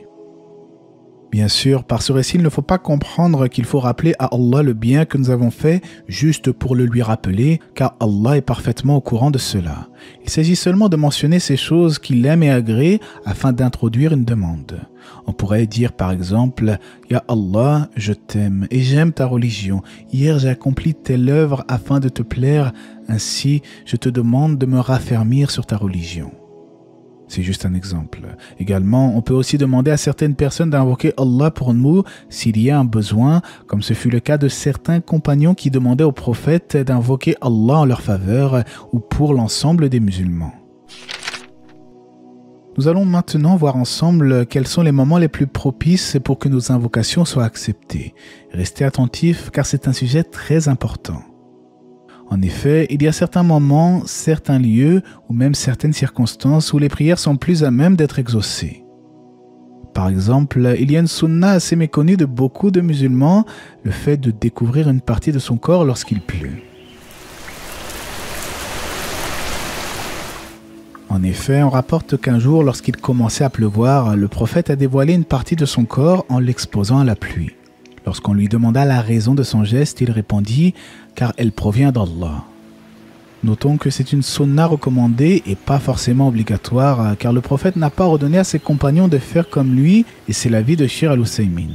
Bien sûr, par ce récit, il ne faut pas comprendre qu'il faut rappeler à Allah le bien que nous avons fait juste pour le lui rappeler, car Allah est parfaitement au courant de cela. Il s'agit seulement de mentionner ces choses qu'il aime et agrée afin d'introduire une demande. On pourrait dire par exemple « Ya Allah, je t'aime et j'aime ta religion. Hier j'ai accompli telle œuvre afin de te plaire, ainsi je te demande de me raffermir sur ta religion. » C'est juste un exemple. Également, on peut aussi demander à certaines personnes d'invoquer Allah pour nous s'il y a un besoin, comme ce fut le cas de certains compagnons qui demandaient au prophète d'invoquer Allah en leur faveur ou pour l'ensemble des musulmans. Nous allons maintenant voir ensemble quels sont les moments les plus propices pour que nos invocations soient acceptées. Restez attentifs car c'est un sujet très important. En effet, il y a certains moments, certains lieux ou même certaines circonstances où les prières sont plus à même d'être exaucées. Par exemple, il y a une sunna assez méconnue de beaucoup de musulmans, le fait de découvrir une partie de son corps lorsqu'il pleut. En effet, on rapporte qu'un jour, lorsqu'il commençait à pleuvoir, le prophète a dévoilé une partie de son corps en l'exposant à la pluie. Lorsqu'on lui demanda la raison de son geste, il répondit « car elle provient d'Allah ». Notons que c'est une sunna recommandée et pas forcément obligatoire, car le prophète n'a pas ordonné à ses compagnons de faire comme lui, et c'est l'avis de Cheikh Al-Uthaymin.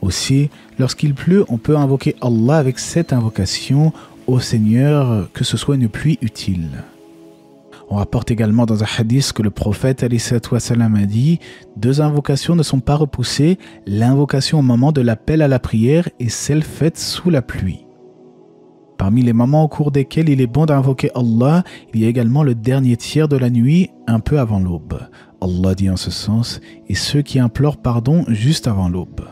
Aussi, lorsqu'il pleut, on peut invoquer Allah avec cette invocation « Ô Seigneur, que ce soit une pluie utile ». On rapporte également dans un hadith que le prophète ﷺ a dit « Deux invocations ne sont pas repoussées, l'invocation au moment de l'appel à la prière et celle faite sous la pluie. » Parmi les moments au cours desquels il est bon d'invoquer Allah, il y a également le dernier tiers de la nuit, un peu avant l'aube. Allah dit en ce sens « et ceux qui implorent pardon juste avant l'aube ».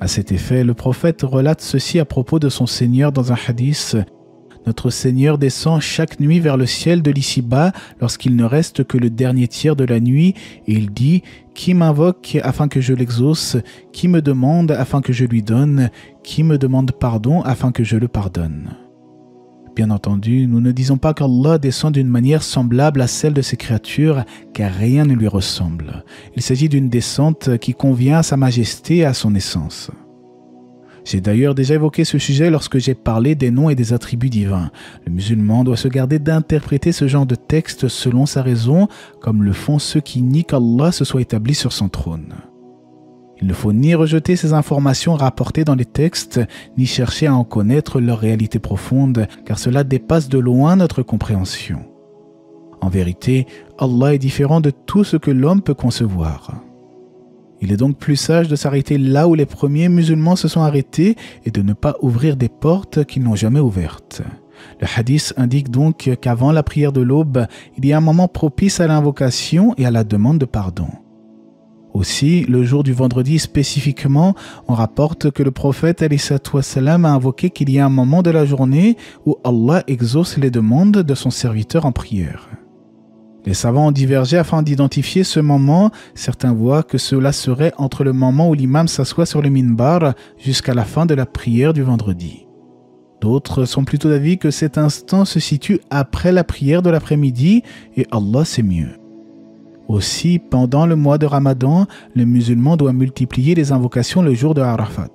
À cet effet, le prophète relate ceci à propos de son Seigneur dans un hadith « Notre Seigneur descend chaque nuit vers le ciel de l'ici-bas lorsqu'il ne reste que le dernier tiers de la nuit et il dit « Qui m'invoque afin que je l'exauce ? Qui me demande afin que je lui donne ? Qui me demande pardon afin que je le pardonne ?» Bien entendu, nous ne disons pas qu'Allah descend d'une manière semblable à celle de ses créatures, car rien ne lui ressemble. Il s'agit d'une descente qui convient à sa majesté et à son essence. J'ai d'ailleurs déjà évoqué ce sujet lorsque j'ai parlé des noms et des attributs divins. Le musulman doit se garder d'interpréter ce genre de texte selon sa raison, comme le font ceux qui nient qu'Allah se soit établi sur son trône. Il ne faut ni rejeter ces informations rapportées dans les textes, ni chercher à en connaître leur réalité profonde, car cela dépasse de loin notre compréhension. En vérité, Allah est différent de tout ce que l'homme peut concevoir. Il est donc plus sage de s'arrêter là où les premiers musulmans se sont arrêtés et de ne pas ouvrir des portes qu'ils n'ont jamais ouvertes. Le hadith indique donc qu'avant la prière de l'aube, il y a un moment propice à l'invocation et à la demande de pardon. Aussi, le jour du vendredi spécifiquement, on rapporte que le prophète ﷺ a invoqué qu'il y a un moment de la journée où Allah exauce les demandes de son serviteur en prière. Les savants ont divergé afin d'identifier ce moment. Certains voient que cela serait entre le moment où l'imam s'assoit sur le minbar jusqu'à la fin de la prière du vendredi. D'autres sont plutôt d'avis que cet instant se situe après la prière de l'après-midi et Allah sait mieux. Aussi, pendant le mois de Ramadan, le musulman doit multiplier les invocations le jour de Arafat.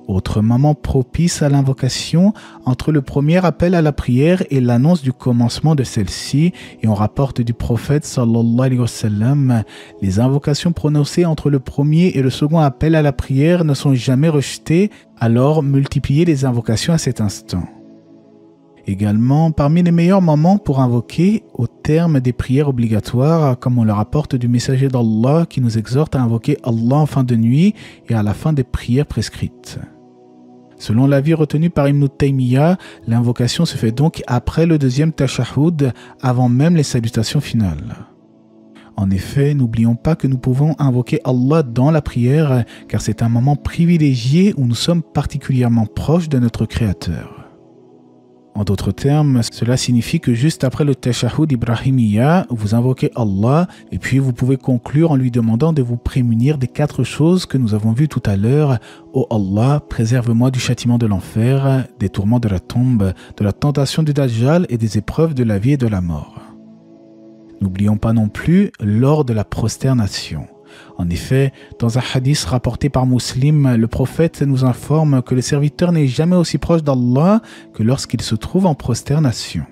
Autre moment propice à l'invocation, entre le premier appel à la prière et l'annonce du commencement de celle-ci, et on rapporte du prophète sallallahu alayhi wa sallam, les invocations prononcées entre le premier et le second appel à la prière ne sont jamais rejetées, alors multipliez les invocations à cet instant. Également, parmi les meilleurs moments pour invoquer, au terme des prières obligatoires, comme on le rapporte du messager d'Allah qui nous exhorte à invoquer Allah en fin de nuit et à la fin des prières prescrites. Selon l'avis retenu par Ibn Taymiyyah, l'invocation se fait donc après le deuxième tashahhud, avant même les salutations finales. En effet, n'oublions pas que nous pouvons invoquer Allah dans la prière, car c'est un moment privilégié où nous sommes particulièrement proches de notre Créateur. En d'autres termes, cela signifie que juste après le tashahhud ibrahimiyya, vous invoquez Allah et puis vous pouvez conclure en lui demandant de vous prémunir des 4 choses que nous avons vues tout à l'heure. Ô Allah, préserve-moi du châtiment de l'enfer, des tourments de la tombe, de la tentation du Dajjal et des épreuves de la vie et de la mort. N'oublions pas non plus lors de la prosternation. En effet, dans un hadith rapporté par Muslim, le prophète nous informe que le serviteur n'est jamais aussi proche d'Allah que lorsqu'il se trouve en prosternation.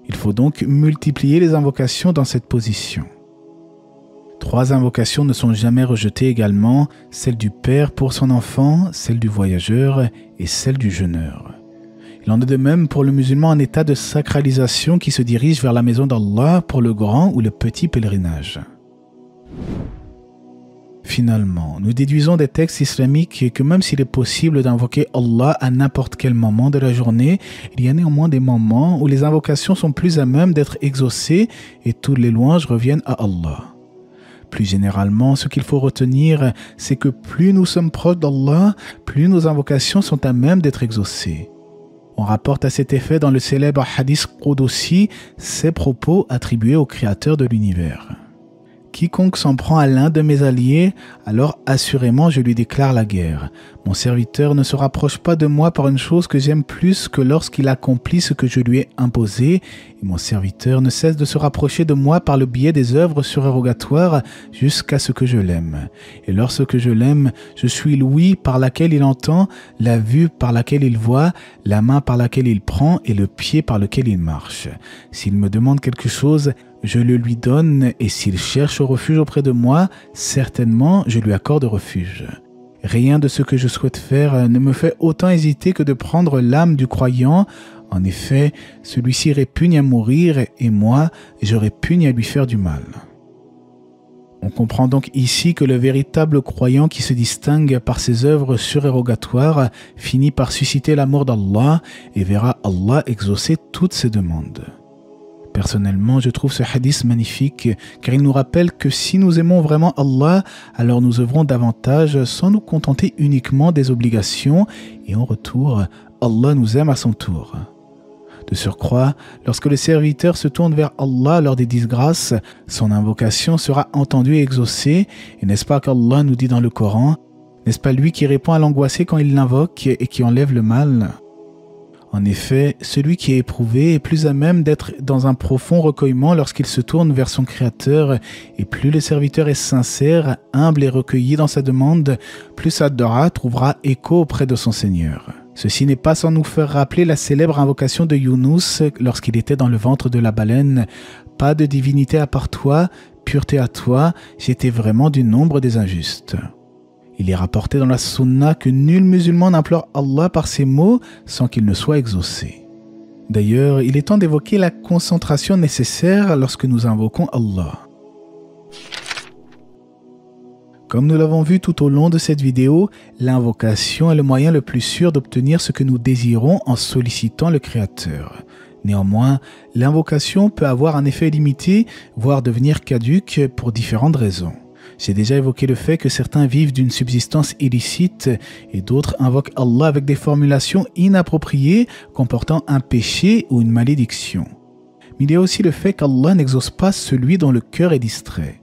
Il faut donc multiplier les invocations dans cette position. 3 invocations ne sont jamais rejetées également, celle du père pour son enfant, celle du voyageur et celle du jeûneur. Il en est de même pour le musulman en état de sacralisation qui se dirige vers la maison d'Allah pour le grand ou le petit pèlerinage. Finalement, nous déduisons des textes islamiques que même s'il est possible d'invoquer Allah à n'importe quel moment de la journée, il y a néanmoins des moments où les invocations sont plus à même d'être exaucées et toutes les louanges reviennent à Allah. Plus généralement, ce qu'il faut retenir, c'est que plus nous sommes proches d'Allah, plus nos invocations sont à même d'être exaucées. On rapporte à cet effet dans le célèbre hadith Qudsi ces propos attribués au Créateur de l'univers. Quiconque s'en prend à l'un de mes alliés, alors assurément je lui déclare la guerre. Mon serviteur ne se rapproche pas de moi par une chose que j'aime plus que lorsqu'il accomplit ce que je lui ai imposé, et mon serviteur ne cesse de se rapprocher de moi par le biais des œuvres surérogatoires jusqu'à ce que je l'aime. Et lorsque je l'aime, je suis l'ouïe par laquelle il entend, la vue par laquelle il voit, la main par laquelle il prend et le pied par lequel il marche. S'il me demande quelque chose, je le lui donne, et s'il cherche refuge auprès de moi, certainement je lui accorde refuge. Rien de ce que je souhaite faire ne me fait autant hésiter que de prendre l'âme du croyant. En effet, celui-ci répugne à mourir, et moi, je répugne à lui faire du mal. On comprend donc ici que le véritable croyant qui se distingue par ses œuvres surérogatoires finit par susciter l'amour d'Allah et verra Allah exaucer toutes ses demandes. Personnellement, je trouve ce hadith magnifique car il nous rappelle que si nous aimons vraiment Allah, alors nous œuvrons davantage sans nous contenter uniquement des obligations et en retour, Allah nous aime à son tour. De surcroît, lorsque le serviteur se tourne vers Allah lors des disgrâces, son invocation sera entendue et exaucée. Et n'est-ce pas qu'Allah nous dit dans le Coran, n'est-ce pas lui qui répond à l'angoissé quand il l'invoque et qui enlève le mal ? En effet, celui qui est éprouvé est plus à même d'être dans un profond recueillement lorsqu'il se tourne vers son Créateur, et plus le serviteur est sincère, humble et recueilli dans sa demande, plus sa dua trouvera écho auprès de son Seigneur. Ceci n'est pas sans nous faire rappeler la célèbre invocation de Younous lorsqu'il était dans le ventre de la baleine. « Pas de divinité à part toi, pureté à toi, j'étais vraiment du nombre des injustes. » Il est rapporté dans la sunna que nul musulman n'implore Allah par ces mots sans qu'il ne soit exaucé. D'ailleurs, il est temps d'évoquer la concentration nécessaire lorsque nous invoquons Allah. Comme nous l'avons vu tout au long de cette vidéo, l'invocation est le moyen le plus sûr d'obtenir ce que nous désirons en sollicitant le Créateur. Néanmoins, l'invocation peut avoir un effet limité, voire devenir caduque pour différentes raisons. J'ai déjà évoqué le fait que certains vivent d'une subsistance illicite et d'autres invoquent Allah avec des formulations inappropriées comportant un péché ou une malédiction. Mais il y a aussi le fait qu'Allah n'exauce pas celui dont le cœur est distrait.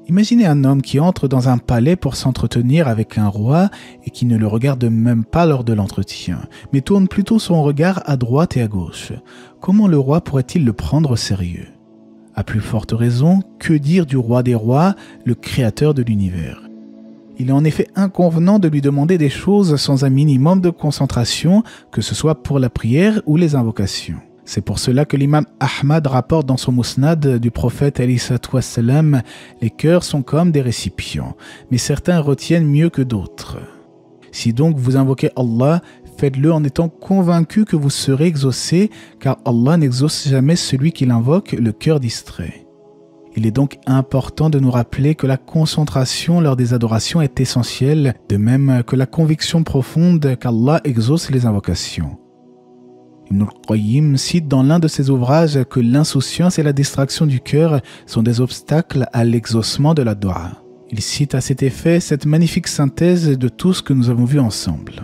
Imaginez un homme qui entre dans un palais pour s'entretenir avec un roi et qui ne le regarde même pas lors de l'entretien, mais tourne plutôt son regard à droite et à gauche. Comment le roi pourrait-il le prendre au sérieux ? À plus forte raison, que dire du roi des rois, le créateur de l'univers ? Il est en effet inconvenant de lui demander des choses sans un minimum de concentration, que ce soit pour la prière ou les invocations. C'est pour cela que l'imam Ahmad rapporte dans son Musnad du prophète alayhi salatu wassalam, les cœurs sont comme des récipients, mais certains retiennent mieux que d'autres. Si donc vous invoquez Allah, faites-le en étant convaincu que vous serez exaucé, car Allah n'exauce jamais celui qui l'invoque, le cœur distrait. Il est donc important de nous rappeler que la concentration lors des adorations est essentielle, de même que la conviction profonde qu'Allah exauce les invocations. Ibn al-Qayyim cite dans l'un de ses ouvrages que l'insouciance et la distraction du cœur sont des obstacles à l'exaucement de la dua. Il cite à cet effet cette magnifique synthèse de tout ce que nous avons vu ensemble.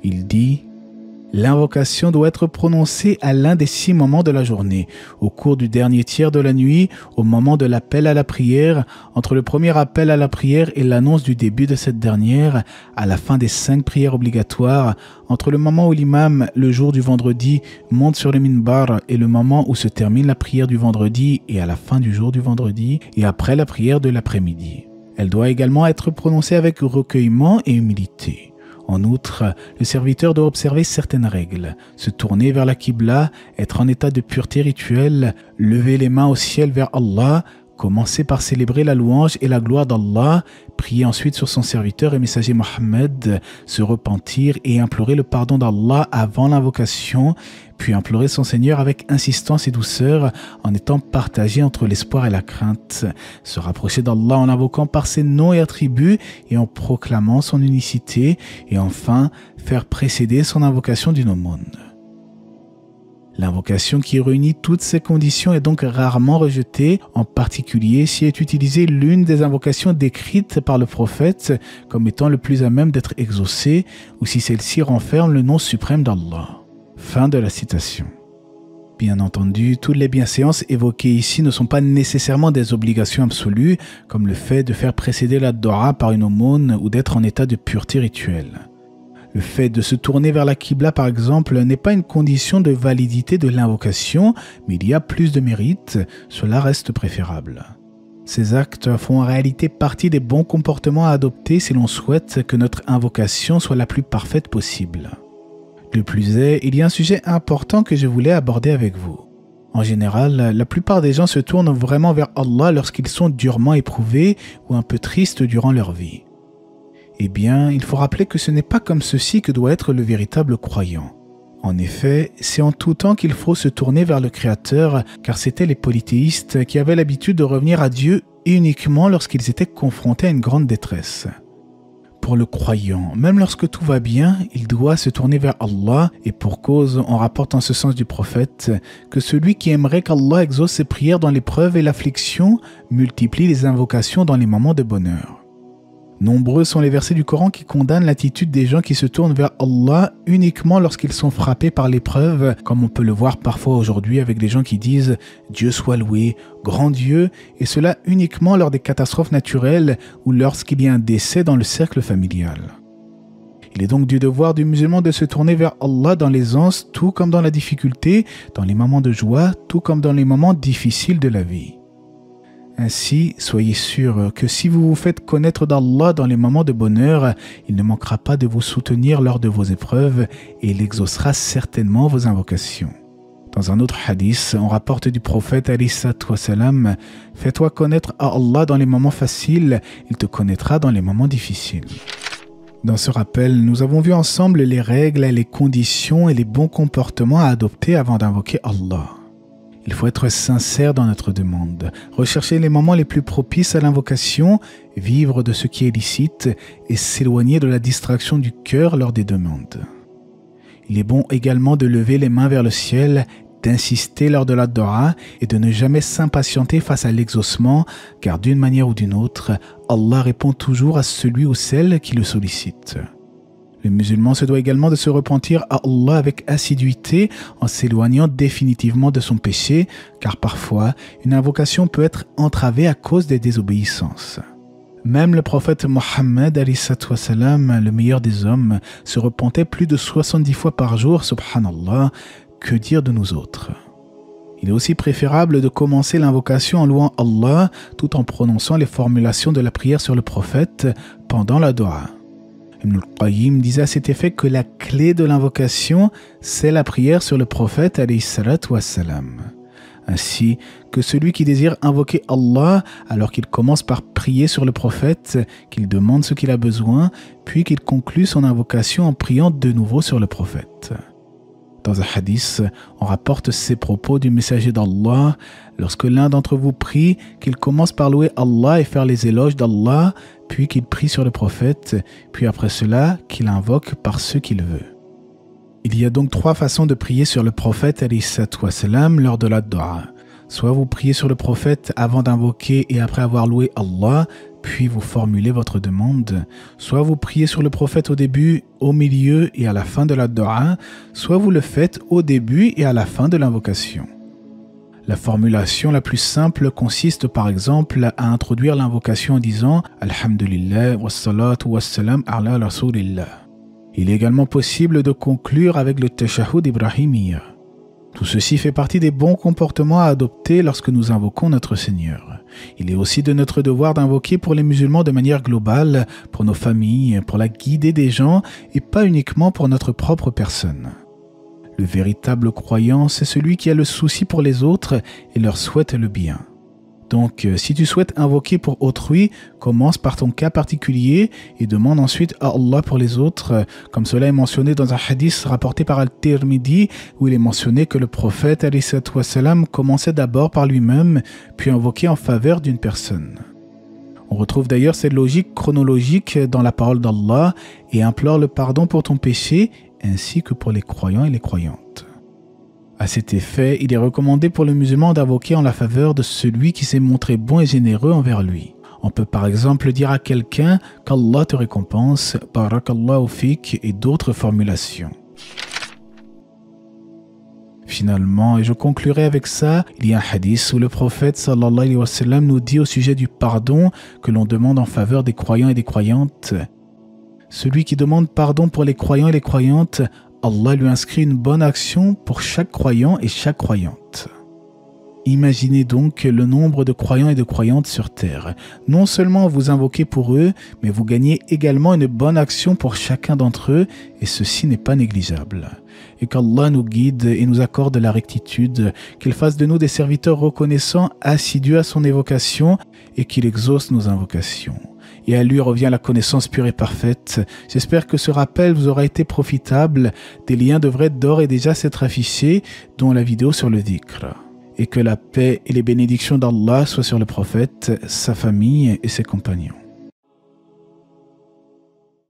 Il dit « L'invocation doit être prononcée à l'un des 6 moments de la journée, au cours du dernier tiers de la nuit, au moment de l'appel à la prière, entre le premier appel à la prière et l'annonce du début de cette dernière, à la fin des 5 prières obligatoires, entre le moment où l'imam, le jour du vendredi, monte sur le minbar et le moment où se termine la prière du vendredi et à la fin du jour du vendredi, et après la prière de l'après-midi. Elle doit également être prononcée avec recueillement et humilité. En outre, le serviteur doit observer certaines règles, se tourner vers la Qibla, être en état de pureté rituelle, lever les mains au ciel vers Allah, commencer par célébrer la louange et la gloire d'Allah, prier ensuite sur son serviteur et messager Mohammed, se repentir et implorer le pardon d'Allah avant l'invocation, puis implorer son Seigneur avec insistance et douceur en étant partagé entre l'espoir et la crainte, se rapprocher d'Allah en invoquant par ses noms et attributs et en proclamant son unicité, et enfin faire précéder son invocation d'une aumône. L'invocation qui réunit toutes ces conditions est donc rarement rejetée, en particulier si est utilisée l'une des invocations décrites par le prophète comme étant le plus à même d'être exaucée ou si celle-ci renferme le nom suprême d'Allah. Fin de la citation. Bien entendu, toutes les bienséances évoquées ici ne sont pas nécessairement des obligations absolues, comme le fait de faire précéder la dua par une aumône ou d'être en état de pureté rituelle. Le fait de se tourner vers la Qibla, par exemple, n'est pas une condition de validité de l'invocation, mais il y a plus de mérite, cela reste préférable. Ces actes font en réalité partie des bons comportements à adopter si l'on souhaite que notre invocation soit la plus parfaite possible. De plus est, il y a un sujet important que je voulais aborder avec vous. En général, la plupart des gens se tournent vraiment vers Allah lorsqu'ils sont durement éprouvés ou un peu tristes durant leur vie. Eh bien, il faut rappeler que ce n'est pas comme ceci que doit être le véritable croyant. En effet, c'est en tout temps qu'il faut se tourner vers le Créateur, car c'étaient les polythéistes qui avaient l'habitude de revenir à Dieu uniquement lorsqu'ils étaient confrontés à une grande détresse. Pour le croyant, même lorsque tout va bien, il doit se tourner vers Allah, et pour cause, on rapporte en ce sens du prophète que celui qui aimerait qu'Allah exauce ses prières dans l'épreuve et l'affliction multiplie les invocations dans les moments de bonheur. Nombreux sont les versets du Coran qui condamnent l'attitude des gens qui se tournent vers Allah uniquement lorsqu'ils sont frappés par l'épreuve, comme on peut le voir parfois aujourd'hui avec des gens qui disent « Dieu soit loué, grand Dieu », et cela uniquement lors des catastrophes naturelles ou lorsqu'il y a un décès dans le cercle familial. Il est donc du devoir du musulman de se tourner vers Allah dans l'aisance, tout comme dans la difficulté, dans les moments de joie, tout comme dans les moments difficiles de la vie. Ainsi, soyez sûrs que si vous vous faites connaître d'Allah dans les moments de bonheur, il ne manquera pas de vous soutenir lors de vos épreuves et il exaucera certainement vos invocations. Dans un autre hadith, on rapporte du prophète alayhi salatu wassalam, « Fais-toi connaître à Allah dans les moments faciles, il te connaîtra dans les moments difficiles. » Dans ce rappel, nous avons vu ensemble les règles, les conditions et les bons comportements à adopter avant d'invoquer Allah. Il faut être sincère dans notre demande, rechercher les moments les plus propices à l'invocation, vivre de ce qui est licite et s'éloigner de la distraction du cœur lors des demandes. Il est bon également de lever les mains vers le ciel, d'insister lors de la dua et de ne jamais s'impatienter face à l'exaucement, car d'une manière ou d'une autre, Allah répond toujours à celui ou celle qui le sollicite. Le musulman se doit également de se repentir à Allah avec assiduité en s'éloignant définitivement de son péché, car parfois, une invocation peut être entravée à cause des désobéissances. Même le prophète Mohammed, le meilleur des hommes, se repentait plus de 70 fois par jour, subhanallah, que dire de nous autres? Il est aussi préférable de commencer l'invocation en louant Allah tout en prononçant les formulations de la prière sur le prophète pendant la dua. Ibn al-Qayyim disait à cet effet que la clé de l'invocation, c'est la prière sur le prophète alayhi salatu wassalam. Ainsi que celui qui désire invoquer Allah alors qu'il commence par prier sur le prophète, qu'il demande ce qu'il a besoin, puis qu'il conclut son invocation en priant de nouveau sur le prophète. Dans un hadith, on rapporte ces propos du messager d'Allah. Lorsque l'un d'entre vous prie, qu'il commence par louer Allah et faire les éloges d'Allah, puis qu'il prie sur le prophète, puis après cela, qu'il invoque par ce qu'il veut. Il y a donc 3 façons de prier sur le prophète alayhi salatu wassalam lors de la dua. Soit vous priez sur le prophète avant d'invoquer et après avoir loué Allah, puis vous formulez votre demande. Soit vous priez sur le prophète au début, au milieu et à la fin de la dua, soit vous le faites au début et à la fin de l'invocation. La formulation la plus simple consiste par exemple à introduire l'invocation en disant « Alhamdulillah wa salatu wa salam ala rasulillah ». Il est également possible de conclure avec le tashahhud ibrahimiyya. Tout ceci fait partie des bons comportements à adopter lorsque nous invoquons notre Seigneur. Il est aussi de notre devoir d'invoquer pour les musulmans de manière globale, pour nos familles, pour la guidée des gens et pas uniquement pour notre propre personne. Le véritable croyant, c'est celui qui a le souci pour les autres et leur souhaite le bien. Donc, si tu souhaites invoquer pour autrui, commence par ton cas particulier et demande ensuite à Allah pour les autres, comme cela est mentionné dans un hadith rapporté par Al-Tirmidhi, où il est mentionné que le prophète alayhi salatu wassalam commençait d'abord par lui-même, puis invoquait en faveur d'une personne. On retrouve d'ailleurs cette logique chronologique dans la parole d'Allah et implore le pardon pour ton péché, ainsi que pour les croyants et les croyantes. À cet effet, il est recommandé pour le musulman d'invoquer en la faveur de celui qui s'est montré bon et généreux envers lui. On peut par exemple dire à quelqu'un qu'Allah te récompense, barakallahu fik et d'autres formulations. Finalement, et je conclurai avec ça, il y a un hadith où le prophète sallallahu alayhi wa sallam nous dit au sujet du pardon que l'on demande en faveur des croyants et des croyantes. Celui qui demande pardon pour les croyants et les croyantes, Allah lui inscrit une bonne action pour chaque croyant et chaque croyante. Imaginez donc le nombre de croyants et de croyantes sur terre. Non seulement vous invoquez pour eux, mais vous gagnez également une bonne action pour chacun d'entre eux, et ceci n'est pas négligeable. Et qu'Allah nous guide et nous accorde la rectitude, qu'il fasse de nous des serviteurs reconnaissants, assidus à son évocation, et qu'il exauce nos invocations. Et à lui revient la connaissance pure et parfaite. J'espère que ce rappel vous aura été profitable. Des liens devraient d'ores et déjà s'être affichés, dont la vidéo sur le dhikr. Et que la paix et les bénédictions d'Allah soient sur le prophète, sa famille et ses compagnons.